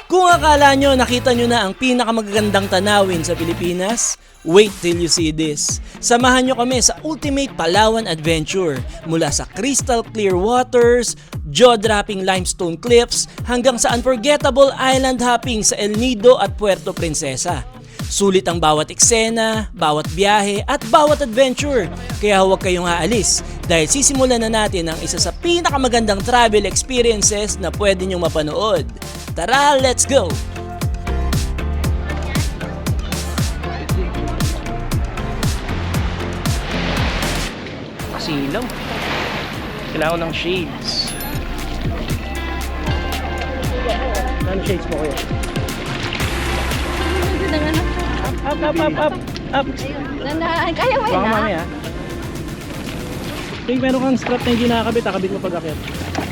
Kung akala nyo nakita nyo na ang pinakamagagandang tanawin sa Pilipinas, wait till you see this. Samahan nyo kami sa Ultimate Palawan Adventure mula sa crystal clear waters, jaw-dropping limestone cliffs hanggang sa unforgettable island hopping sa El Nido at Puerto Princesa. Sulit ang bawat eksena, bawat biyahe at bawat adventure. Kaya huwag kayong aalis dahil sisimulan na natin ang isa sa pinakamagandang travel experiences na pwede nyong mapanood. Tara, let's go! Kasilaw. Kailangan ko ng shades. Ano shades mo kuya? Up. Nandahan, kaya mo Baka na. mamaya. Pink, meron kang strap na hindi nakakabit, akabit mo pag-akit.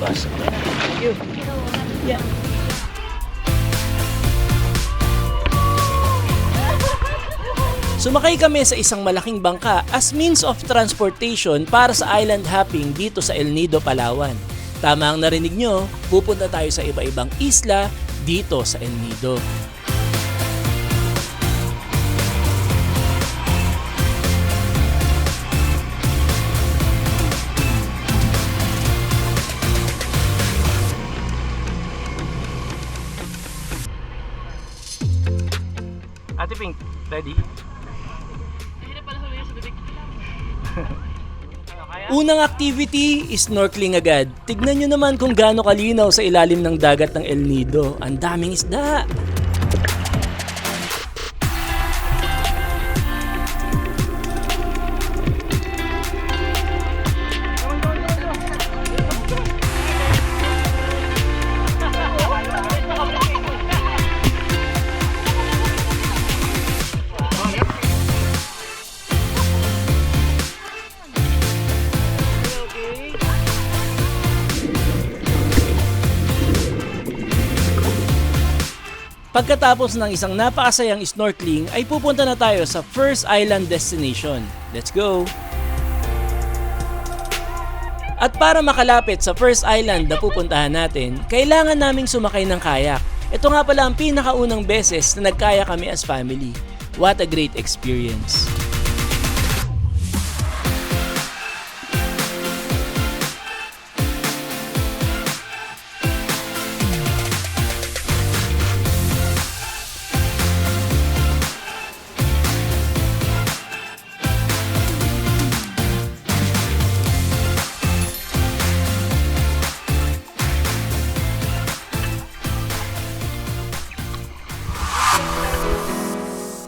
Bas, okay na. Thank you. Yeah. Sumakay kami sa isang malaking bangka as means of transportation para sa island hopping dito sa El Nido, Palawan. Tama ang narinig nyo, pupunta tayo sa iba-ibang isla dito sa El Nido. Ate Pink, ready? Unang activity is snorkeling agad. Tignan nyo naman kung gaano kalinaw sa ilalim ng dagat ng El Nido. Ang daming isda! Pagkatapos ng isang napakasayang snorkeling ay pupunta na tayo sa first island destination. Let's go! At para makalapit sa first island na pupuntahan natin, kailangan naming sumakay ng kayak. Ito nga pala ang pinakaunang beses na nagkaya kami as family. What a great experience!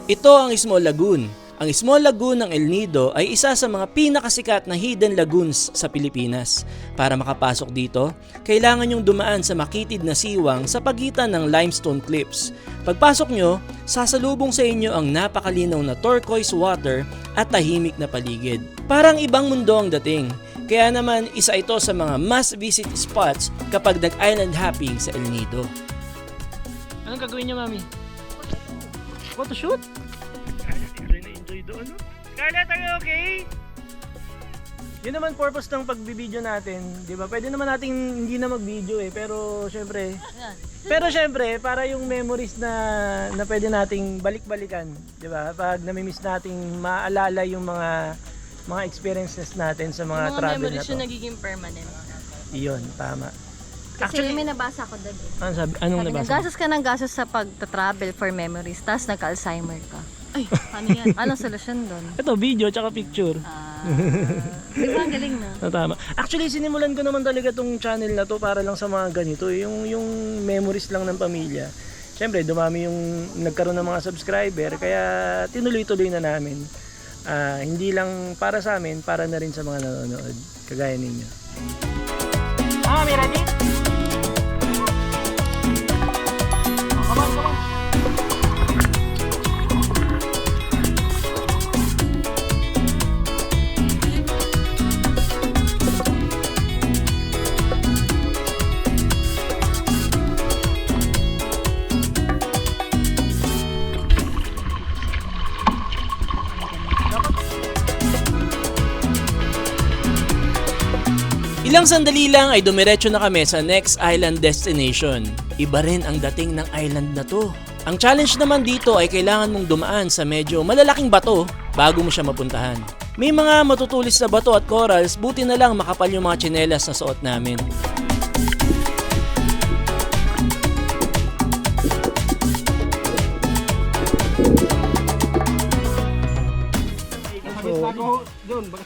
Ito ang Small Lagoon. Ang Small Lagoon ng El Nido ay isa sa mga pinakasikat na hidden lagoons sa Pilipinas. Para makapasok dito, kailangan nyong dumaan sa makitid na siwang sa pagitan ng limestone cliffs. Pagpasok nyo, sasalubong sa inyo ang napakalinaw na turquoise water at tahimik na paligid. Parang ibang mundo ang dating. Kaya naman isa ito sa mga must-visit spots kapag nag-island hopping sa El Nido. Anong gagawin niyo, Mami? Photoshoot? Enjoy doon, no? Scarlett, are you okay? Yun naman purpose ng pagbibideo natin, di ba? Pwede naman nating hindi na mag-video eh, pero syempre, para yung memories na pwede nating balik-balikan, di ba? Pag namimiss nating maalala yung mga experiences natin sa mga travel na to. Mga memories yung nagiging permanent. Iyon, tama. Kasi may nabasa ko doon. Anong nabasa? Gastos ka ng gastos sa pag-travel for memories, tapos nagka-Alzheimer ka. Ay, paano yan? Anong solusyon doon? Ito, video tsaka picture. Di ba, ang galing na? Tama. Actually, sinimulan ko naman talaga tong channel na to para lang sa mga ganito, yung memories lang ng pamilya. Siyempre, dumami yung nagkaroon ng mga subscriber, kaya tinuloy-tuloy na namin. Hindi lang para sa amin, para na rin sa mga nanonood, kagaya ninyo. Ready? Come on. Ilang sandali lang ay dumiretso na kami sa next island destination. Iba rin ang dating ng island na to. Ang challenge naman dito ay kailangan mong dumaan sa medyo malalaking bato bago mo siya mapuntahan. May mga matutulis na bato at corals, buti na lang makapal yung mga tsinelas na suot namin.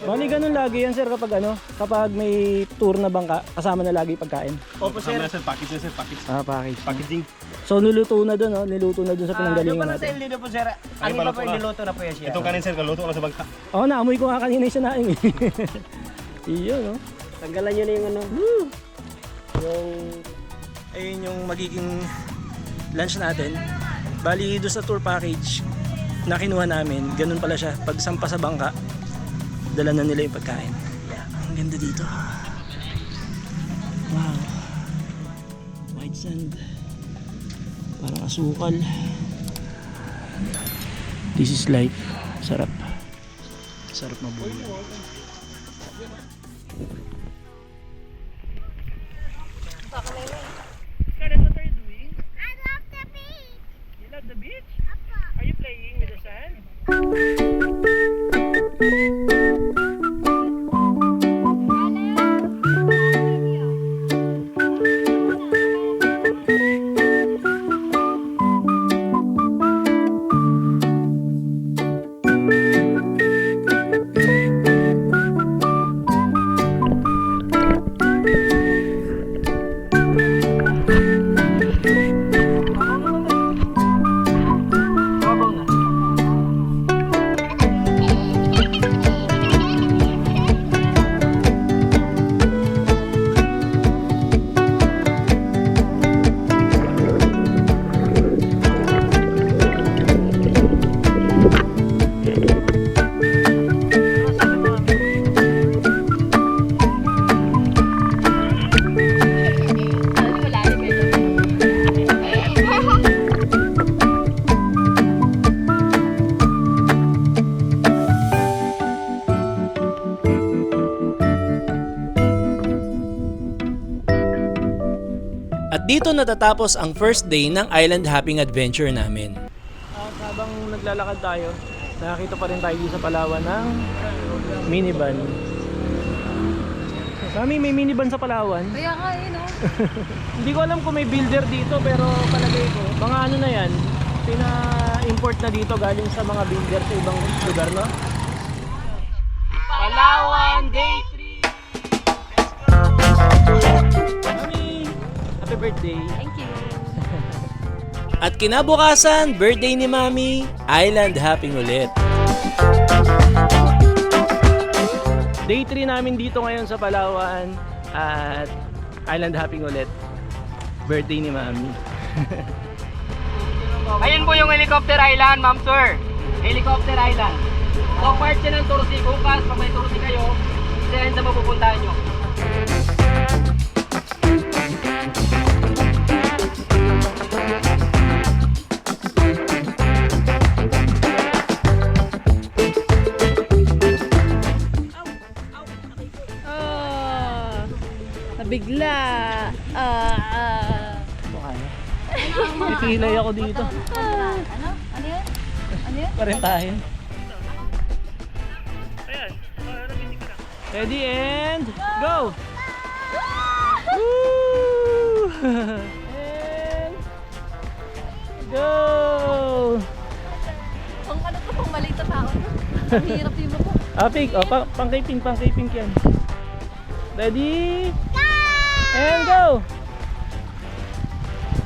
Bali ganun lagi yan sir kapag may tour na bangka, kasama na lagi pagkain. Opo sir. Package sir, package. Package. Packaging. So niluto na doon, niluto na doon sa pinanggalingan Sa natin. Ilino po sir. Ano pa po iniluto na po yan siya? Itong kanin sir, kaluto na sa bangka. Oo, naamoy ko nga kanina yung sinaing eh. Iyo, no? Tanggalan nyo na yung ano. Ayun yung magiging lunch natin. Bali doon sa tour package na kinuha namin, ganun pala siya. Pag sampa sa bangka, dala na nila yung pagkain. Yeah, ang ganda dito. Wow. White sand. Parang asukal. This is life. Sarap. Sarap mabuhay. At dito natatapos ang first day ng island hopping adventure namin. At habang naglalakad tayo, nakakita pa rin tayo dito sa Palawan ng minivan. Mami, may minivan sa Palawan. Kaya nga eh, no? Hindi ko alam kung may builder dito pero palagay ko, mga ano na yan, pina-import na dito galing sa mga builder sa ibang lugar, no? Palawan Day 3! Mami, happy birthday. Thank you. At kinabukasan, birthday ni Mami, island hopping ulit. Day 3 namin dito ngayon sa Palawan at island hopping ulit. Birthday ni Mami. Ayun po yung Helicopter Island, ma'am sir. Helicopter Island. So part siya ng Tursi. Bukas, pag may Tursi kayo, isa yan sa mapupuntahan nyo. Nabigla. Pipilay ako dito. Ano? Ano yun? Ano yun? Parentahin. Ready and go! Woo! And go! Pang ano to? Pang maliit na tao. Ang hirap yung mo. Pink. Pang-taping yan. Ready? And go!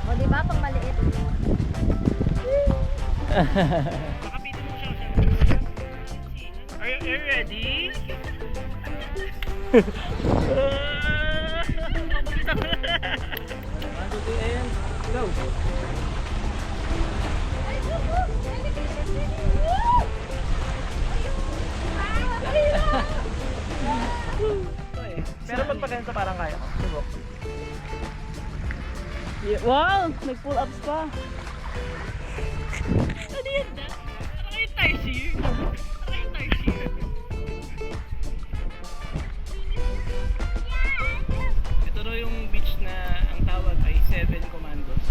O diba? Pang maliit. Are you ready? And go! Pero pag ganito parang kaya ko. Subok. Yeah, wow! Nag-pull ups pa. Ano yan na? Ano yung tarsier? Ano yung tarsier? Ito daw yung beach na ang tawag ay Seven Commandos.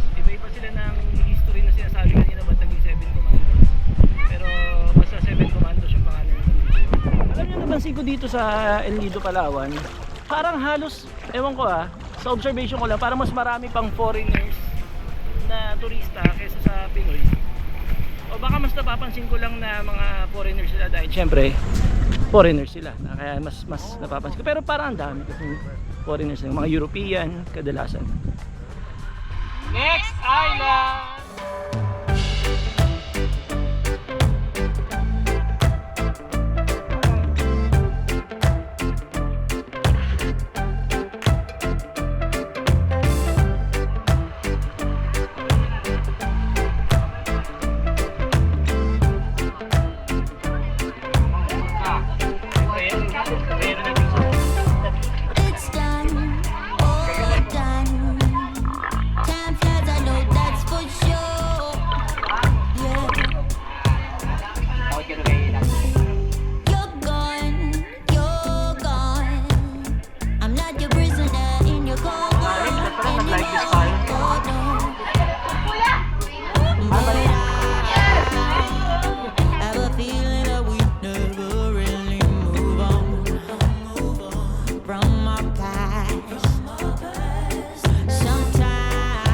dito sa El Nido, Palawan, parang halos, ewan ko sa observation ko lang, parang mas marami pang foreigners na turista kaysa sa Pinoy. O baka mas napapansin ko lang na mga foreigners sila dahil syempre foreigners sila, kaya mas napapansin ko. Pero parang ang dami kasi foreigners, mga European kadalasan. Next island! It's done, all done. Time flies, I know that's for sure. Yeah, you're gone, you're gone. I'm not your prisoner in your car. Have a feeling that we never really move on from our past. Sometimes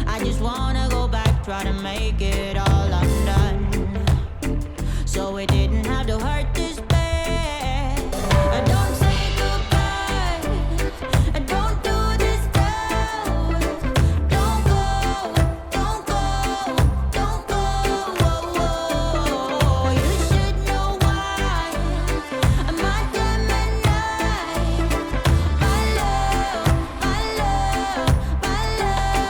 I just wanna go back, try to make it all undone, so it didn't have to hurt this bad. I don't say goodbye, I don't do this down. Don't go, don't go, don't go. You should know why. I'm a Gemini. My love, my love, my love.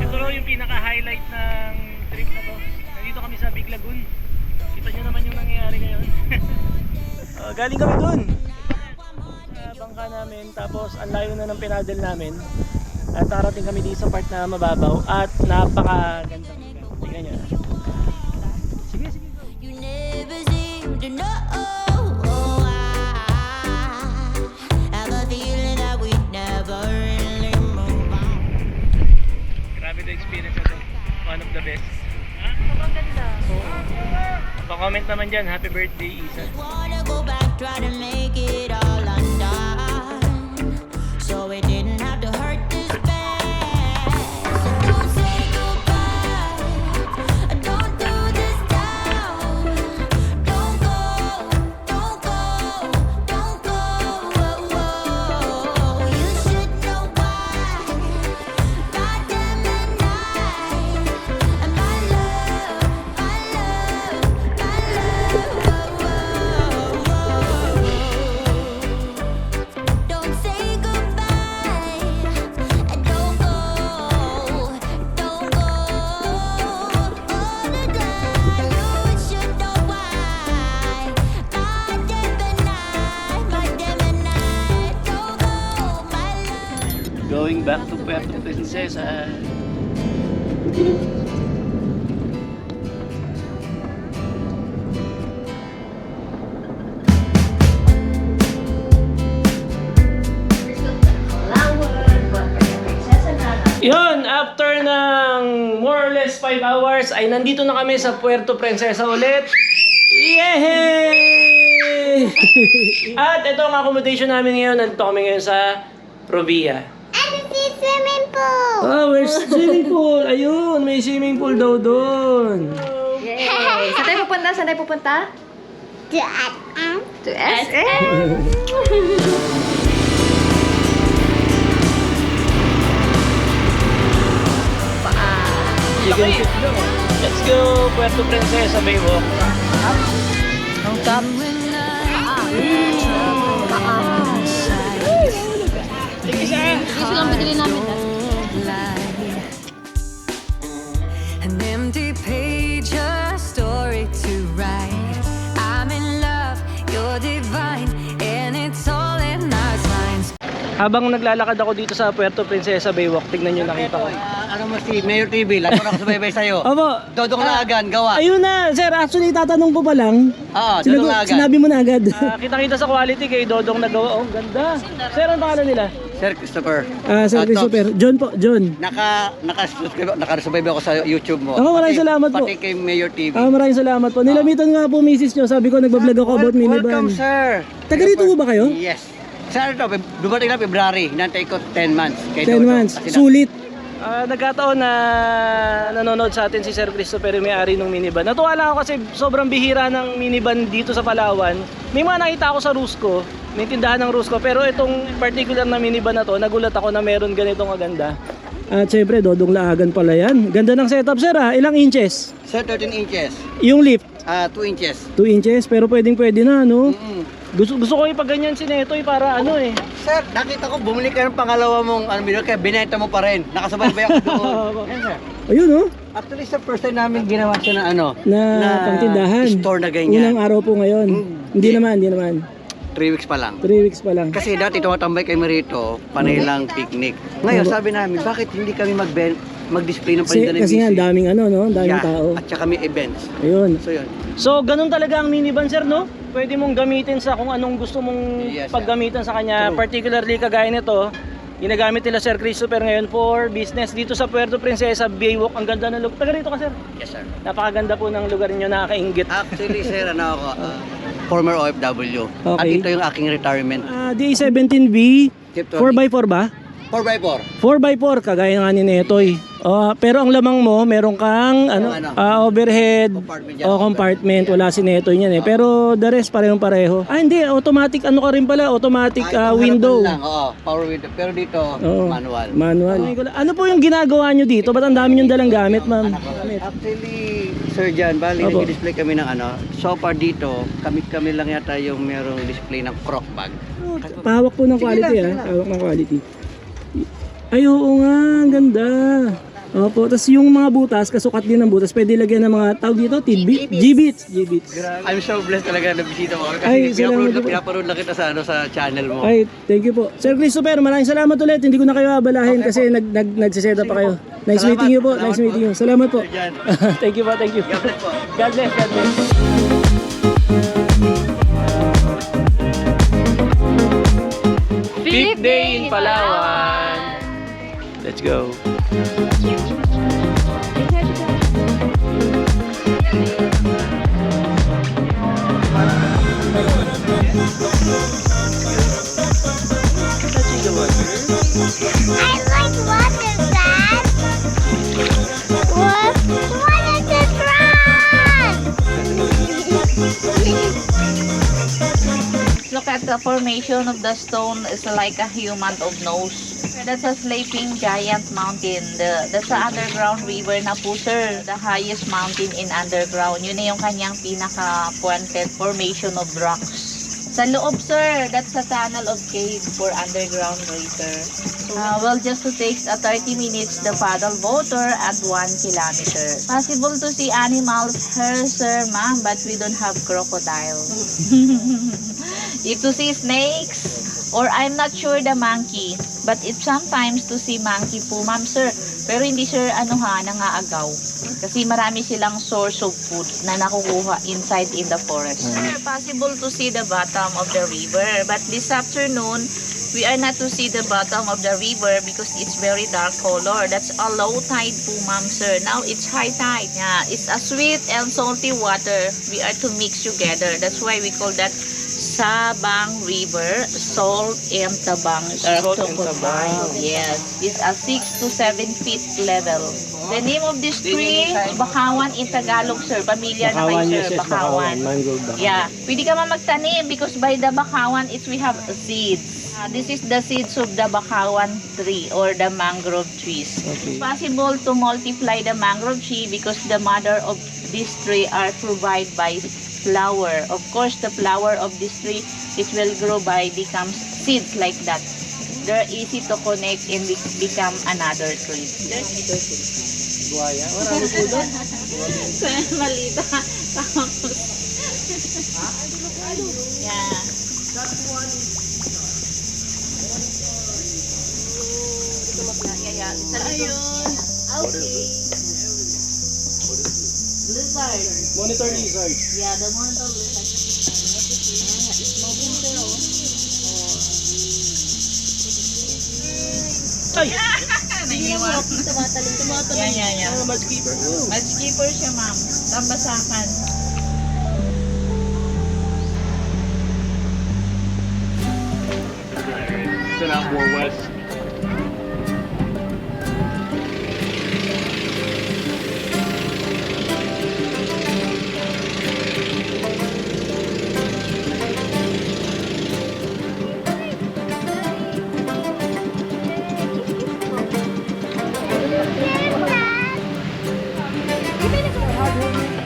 Ito raw yung pinaka-highlight ng trip na to. Nandito kami sa Big Lagoon. Kita nyo naman yung nangyayari ngayon. Galing kami dun sa bangka namin, tapos ang layo na ng pinadel namin. At nakarating kami dito sa part na mababaw at napakaganda. Tingnan nyo. Sige, sige. You never seem to know. I have a feeling that we never really move on. Grabe the experience na to. One of the best. Sobrang ganda. Pa-comment naman dyan. Happy birthday, Isa. Wanna go back, try to make it all undone, so it didn't have to hurt this bad. So don't say goodbye, don't do this down. Don't go, don't go, don't go. You should know why. My Gemini, and my love, my love, my love. Don't say goodbye, and don't go, don't go. All the time, you should know why. My Gemini, don't go, my love. Going back to Puerto Princesa. Yun, after ng more or less 5 hours ay nandito na kami sa Puerto Princesa ulit. Yay! At ito ang accommodation namin ngayon. Nandito kami ngayon sa Provia. And it's swimming pool. Oh, where's the swimming pool? Ayun, may swimming pool daw doon. Yay! Saan tayo pupunta? Saan tayo pupunta? To SM. Let's go, Puerto Princesa, Baywalk. Ang top. Gusto lang bigili namin. An empty page, a story to write. I'm in love, you're divine, and it's all in our signs. Habang naglalakad ako dito sa Puerto Princesa, Baywalk, tignan nyo, nakita ko. Ano mo si Mayor TV, lalo na ako sumaybay sa'yo. Opo. Dodong na agan, gawa. Ayun na, sir, actually tatanong ko pa lang. Oo, Dodong na agan. Sinabi mo na agad. Kita-kita sa quality kay Dodong nagawa. Oh, ganda. Sir, ang pangalan nila? Sir Christopher. Sir Christopher. John po, John. Nakasubscribe ako sa YouTube mo. Ako, maraming salamat po. Pati kay Mayor TV. Maraming salamat po. Nilamitan nga po misis nyo. Sabi ko, nagbablog ako about minivan. Welcome, sir. Taga rito po ba kayo? Yes. Sir, ito, dumating na February. Hinantay ko 10 months. 10 months. Sulit. Nagkataon na nanonood sa atin si Sir Christopher, yung may-ari ng minivan. Natuwa lang ako kasi sobrang bihira ng minivan dito sa Palawan. May mga nakita ako sa Rusco, may tindahan ng Rusco, pero itong particular na minivan na to, nagulat ako na meron ganitong kaganda. At syempre, dodong laagan pala yan. Ganda ng setup, sir, ha? Ilang inches? Sir, 13 inches. Yung lift? 2 inches. 2 inches, pero pwede na, no? Gusto ko ipaganyan si Netoy para ano eh. Sir, nakita ko bumili ka ng pangalawa mong video kaya binenta mo pa rin. Nakasabay-bay ako doon. Yan, sir. Ayun, no? Actually, sir, first time namin ginawa siya na Pangtindahan. store na ganyan. Unang araw po ngayon. Hindi naman. 3 weeks pa lang. 3 weeks pa lang. Kasi dati tumatambay kami rito, panay lang picnic. Ngayon, sabi namin, bakit hindi kami mag-display ng paninda ng Kasi nga, ang daming no? Ang daming Yeah, tao. at saka may events. Ayun. So, yun. So, ganun talaga ang minivan, sir, no? Pwede mong gamitin sa kung anong gusto mong Yes, sir. paggamitan sa kanya. True. Particularly kagaya nito, ginagamit nila Sir Christopher ngayon for business dito sa Puerto Princesa, Baywalk. Ang ganda ng lugar. Taga rito ka, sir. Yes, sir. Napakaganda po ng lugar niyo, nakakainggit. Actually, sir, ako, former OFW. At Okay. ito yung aking retirement. DA17B, 4x4 ba? 4x4. 4x4, kagaya nga ni Netoy. Pero ang lamang mo, meron kang overhead Compartment yan. compartment. Wala si Netoy niyan eh. Pero the rest pareho. Hindi, automatic ka rin pala, automatic window. Lang, power window. Pero dito, Oo. manual. Ano po yung ginagawa nyo dito? Ba't ang dami nyo dalang gamit, ma'am? Actually, Sir Jan, bali Opo. nag-display kami ng so far dito, kami lang yata yung merong display ng croc bag. Pahawak po ng quality Pahawak ng quality. Ay, oo nga, ang ganda. Opo, tapos yung mga butas, kasukat din ng butas, pwede lagyan ng mga tawag dito, tidbit? G-bits. I'm so blessed talaga na bisita mo Ay, kasi salamat po. pinaparoon lang kita sa sa channel mo. Ay, thank you po. Sir Christopher, maraming salamat ulit. Hindi ko na kayo abalahin kasi nagsiset up pa kayo. Nice Salamat. meeting you po. Salamat Nice po. meeting you. Salamat po. Sir Jan. Thank you po, thank you. God bless po. God bless, God bless. Fifth day in Palawan. Let's go. I like water, Dad. What? What is this run? Look at the formation of the stone. It's like a human of nose. That's a sleeping giant mountain. That's the underground river na po, sir. The highest mountain in underground. Yun na yung kanyang pinaka-pointed formation of rocks. Sa loob, sir, that's a tunnel of cave for underground river. Well, just to take 30 minutes the paddle boat or at 1 kilometer. Possible to see animals here, sir, ma'am, but we don't have crocodiles. If to see snakes, or I'm not sure the monkey, but if sometimes to see monkey po, ma'am, sir. Pero hindi, sir, nangaagaw. Kasi marami silang source of food na nakukuha inside in the forest. Sir, possible to see the bottom of the river, but this afternoon, we are not to see the bottom of the river because it's very dark color. That's a low tide po, ma'am, sir. Now, it's high tide. Yeah, it's a sweet and salty water. We are to mix together. That's why we call that Sabang River, salt and tabang. Yes, it's a 6 to 7 feet level. The name of this tree, Bakawan in Tagalog, sir. Pamilya na kayo, sir. Bakawan. Yeah, pwede ka magtanim because by the Bakawan, we have seeds. This is the seeds of the Bakawan tree or the mangrove trees. It's possible to multiply the mangrove tree because the mother of this tree are provided by flower. Of course, the flower of this tree, it will grow by becomes seeds like that. They're easy to connect and become another tree. Malita. Yeah. Lizard. Monitor lizard. Yeah, the monitor lizard. It's moving, sir. Ay! Yan, yan, yan. Oh, mudskipper. Oh. Mudskipper siya, ma'am. Tambasakan. Send out more west.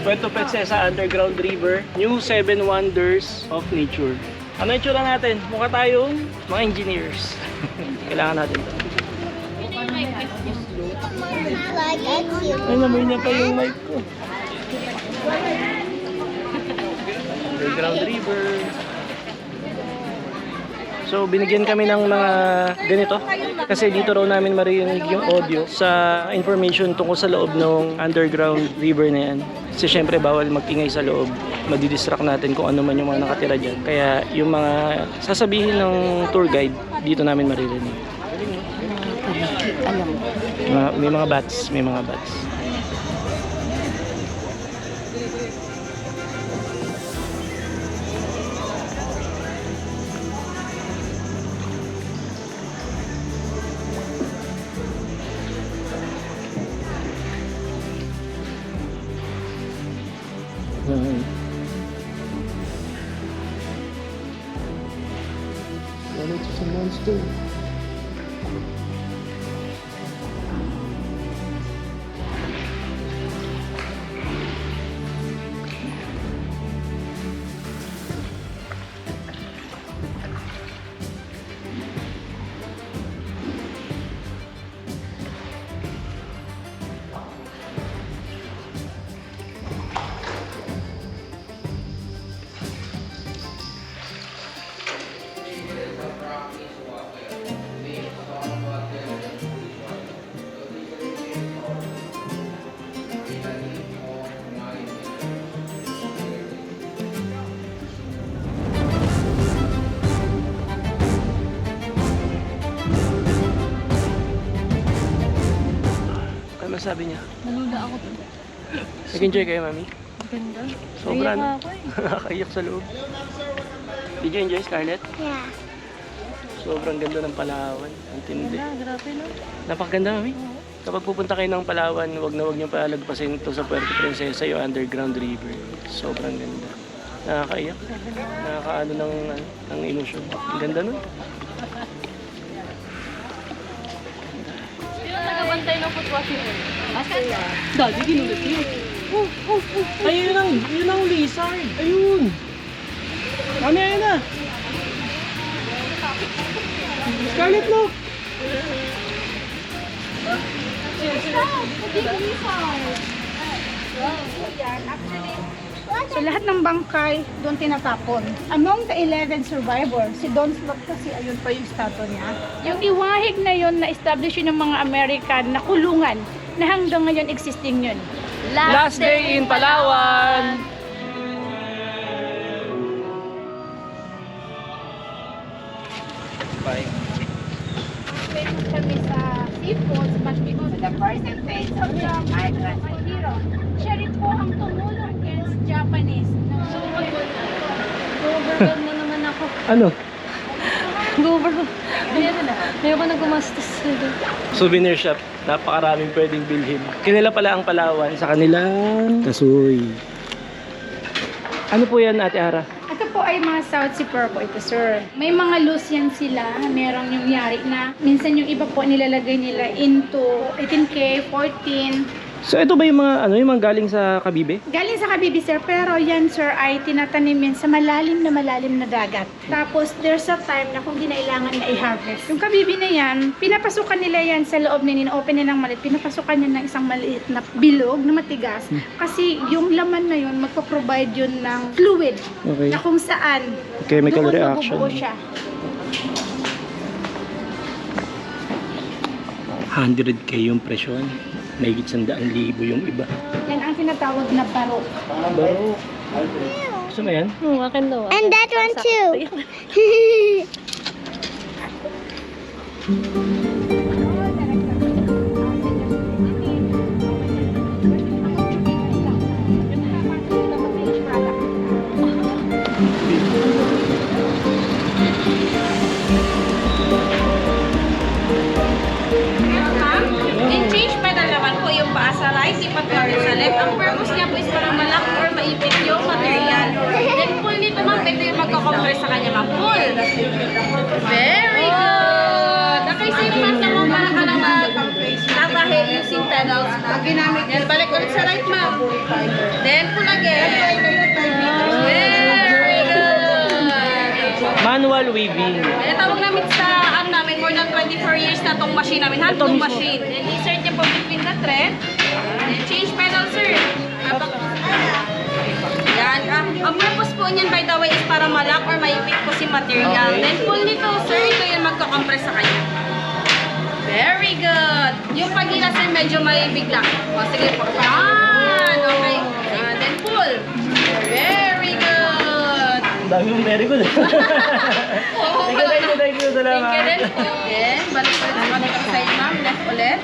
Puerto Princesa Underground River, New 7 Wonders of Nature. Ano yung tsura natin? Mukha tayong mga engineers. Kailangan natin ito. Ay, namoy niya pa yung mic ko. Underground River. So, binigyan kami ng mga ganito. Kasi dito raw namin marinig yung audio sa information tungkol sa loob ng underground river na yan. Kasi syempre bawal mag-ingay sa loob. Madidistract natin kung ano man yung mga nakatira dyan. Kaya yung mga sasabihin ng tour guide, dito namin maririnig. May mga bats, may mga bats. Ano ito sa monster? Ano sabi niya? Naluda ako. Nag-enjoy kayo, mami? Ganda. Sobra, Naiyak no? ako eh. Nakakaiyak sa loob. Did you enjoy, Scarlett? Yeah. Sobrang ganda ng Palawan. Ang tindi. Ganda, grabe no? Napakaganda, mami. Kapag pupunta kayo ng Palawan, wag na wag niyo palagpasin ito sa Puerto Princesa, yung underground river. Sobrang ganda. Nakakaiyak. Nakakaano ng emosyon. Ang ganda nun. Sino nagabantay ng foot washing mo? Dali, ginulit yun. Ay, yun ang lizard. Ayun. Mami, ayun na. Scarlett, look. So lahat ng bangkay doon tinatapon. Among the 11 survivors, si Don Slot kasi ayun pa yung statue niya. Yung iwahig na yun na-establish yun ng mga American na kulungan na hanggang ngayon existing yun. Last day in Palawan. Bye. Famous kami sa seafoods, but because of the first phase of the migrants on Hero, siya rin po ang tumulong against Japanese. Go-overwhelm na naman ako. Ano? Go-overwhelm. Ayoko na gumastos. Souvenir shop. Napakaraming pwedeng bilhin. Kilala pala ang Palawan sa kanilang kasoy. Ano po yan, Ate Ara? Ito po ay mga South Sea Purple ito, sir. May mga loose yan sila. Merong yung yari na minsan yung iba po nilalagay nila into 18K, 14. So ito ba yung mga galing sa Kabibe? Galing sa Kabibi, sir, pero yan, sir, ay tinatanimin sa malalim na dagat. Tapos, there's a time na kung ginailangan na i-harvest. Yung Kabibi na yan, pinapasukan nila yan sa loob nila, open nilang maliit, pinapasukan yan ng isang maliit na bilog na matigas. Kasi yung laman na yun, magpo-provide yun ng fluid. Okay. Na kung saan, Chemical doon reaction. mabubuo siya. 100K yung presyon. Mahigit 100,000 yung iba. Yan ang tinatawag na barok. Baro. Gusto mo yan? Akin daw. And that one too. ang purpose niya po is para malaki or maipit yung material. Then pull nito ma'am, ito yung magkakompress sa kanya ma'am. Pull! Very good! Okay, same ma'am na ma'am, para ka na natahe using pedals na ginamit. Yan, balik ulit sa right ma'am. Then pull again. Very good! Manual weaving. Tawag namin sa namin, more than 24 years na tong machine namin. Hand tong machine. Then insert niya po between the thread. Then change pedal, sir. Yan. Ang purpose po niyan, by the way, is para malak or maipit po si material. Okay. Then pull nito, sir. Ito yung magkakompress sa kanya. Very good. Yung pagila, sir, medyo may bigla. O, sige po. Yan. Okay. Then pull. Very good. Ang dami yung very good. Thank you. Salamat. Then balik ulit sa kabilang side, ma'am. Left ulit.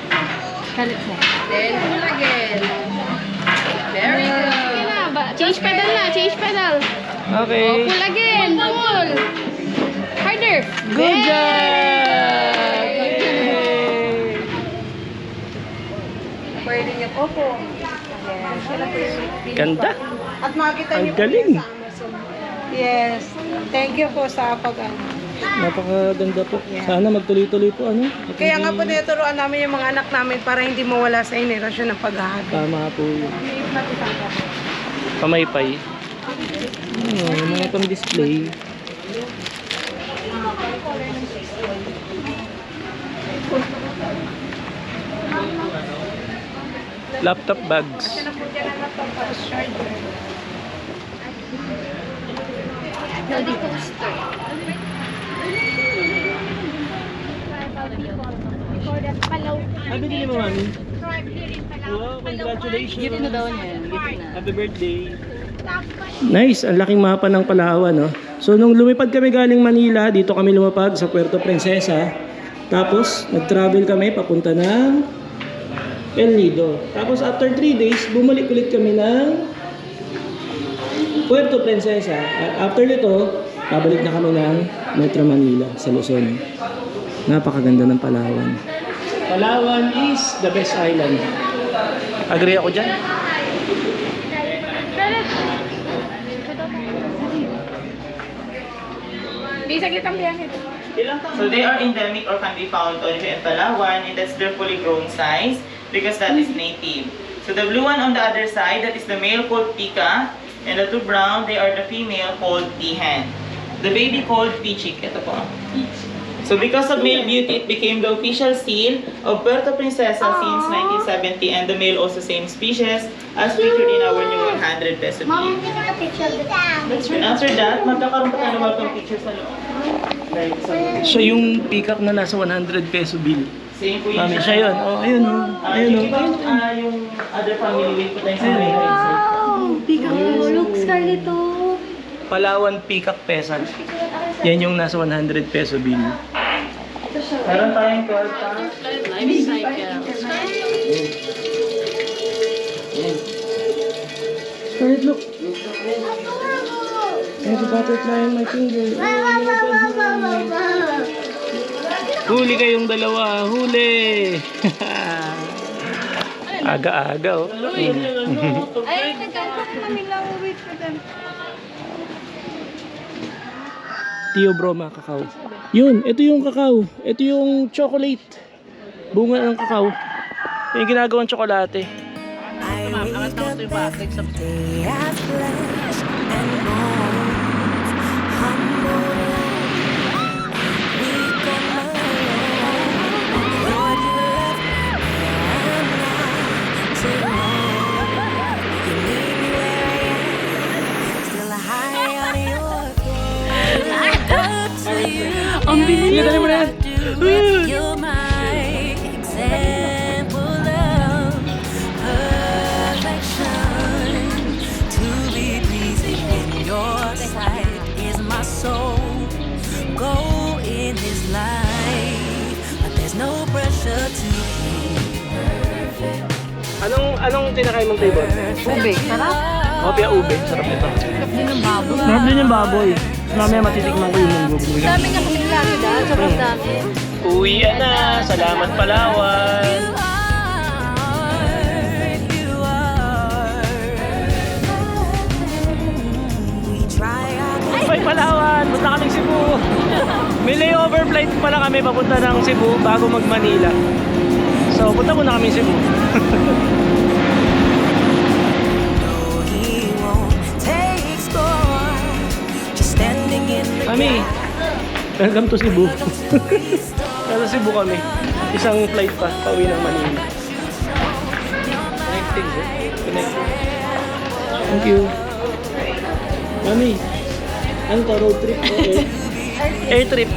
Then pull again. Very good. Change pedal na, change pedal. Okay. Pull again. Pull. Harder. Good job! Pwede niyo po po. Ganda. At makikita Ang niyo po galing. yan sa Amazon. Yes. Thank you po sa Napakaganda po. Sana magtuloy-tuloy po, ano? Kaya nga po tinuturuan namin yung mga anak namin para hindi mawala sa inerasyon ng paghahabi. Tama po yun. Pamaypay. Mga pang-display. Laptop bags. Ano din mo, mami? Wow, congratulations. Gift na daw niya. Gift na. Happy birthday. Nice, ang laking mapa ng Palawan, no? So nung lumipad kami galing Manila, dito kami lumapag sa Puerto Princesa. Tapos nag-travel kami papunta ng El Nido. Tapos after 3 days, bumalik ulit kami ng Puerto Princesa. At after nito, babalik na kami ng Metro Manila sa Luzon. Napakaganda ng Palawan. Palawan is the best island. Agree ako dyan. So they are endemic or can be found only in Palawan, and that's their fully grown size because that is native. So the blue one on the other side, that is the male called Pika, and the two brown, they are the female called Pihan. The baby called Pichik. Ito po. So because of male beauty, it became the official seal of Puerto Princesa since 1970, and the male also same species as featured in our new 100 peso bill. Mom, can I take a picture of the dam? After that, magkakaroon pa tayo ng welcome picture sa loob. Siya yung peacock na nasa 100 peso bill. Same po yun. Mami, siya yun. Oh, ayun oh. Ayun oh. Yung other family way po tayo sa may Peacock. Look, Scarlett to. Palawan peacock peasant. Yan yung nasa 100 peso bill. Meron tayong 12 pa. Life cycle. Scarlett, look. There's a butterfly on my finger. Huli kayong dalawa. Huli! Aga-aga oh. Ay, nagkakaroon kami lang. Wait for them. Tio Broma, kakao. Yun, ito yung kakao. Ito yung chocolate. Bunga ng kakao. Yung ginagawang tsokolate. Ang bilis. Dali mo na yan. You're my example of perfection. To be pleasing in your sight is my soul. Go in this life, but there's no pressure to be perfect. Anong tinakain mong table? Ube. Sarap. Opia ube. Sarap nito. Sarap din ng baboy. Sarap din yung baboy. Mamaya matitikman ko yung munggo. Dami nga kaming lagi dahil. Sobrang dami. Uwi na. Salamat Palawan. Palawan! Punta kaming Cebu! May layover flight pala kami papunta ng Cebu bago mag-Manila. So, punta muna kami Cebu. Mami, welcome to Cebu. Nasa Cebu kami. Isang flight pa, pauwi ng Manila. Connecting. Thank you. Mami, ano to? Road trip o air trip?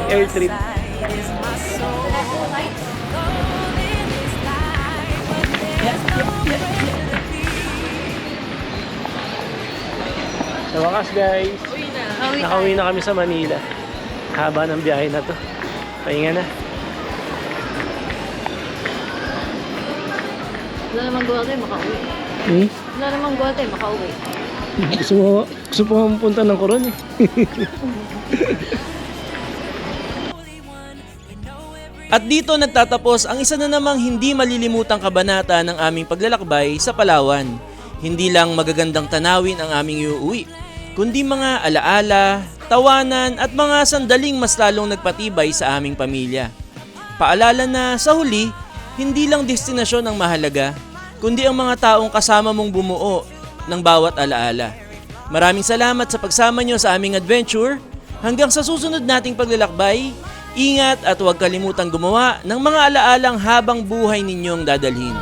Air trip. Sa wakas guys, nakauwi na kami sa Manila. Haba ng biyahe na to. Pahinga na. Wala namang gawa tayo, makauwi. Wala namang gawa tayo, makauwi. Gusto po mapunta ng Coron eh. At dito nagtatapos ang isa na namang hindi malilimutang kabanata ng aming paglalakbay sa Palawan. Hindi lang magagandang tanawin ang aming iuwi, kundi mga alaala, tawanan at mga sandaling mas lalong nagpatibay sa aming pamilya. Paalala na sa huli, hindi lang destinasyon ang mahalaga, kundi ang mga taong kasama mong bumuo ng bawat alaala. Maraming salamat sa pagsama nyo sa aming adventure. Hanggang sa susunod nating paglalakbay, ingat at huwag kalimutang gumawa ng mga alaalang habang buhay ninyong dadalhin.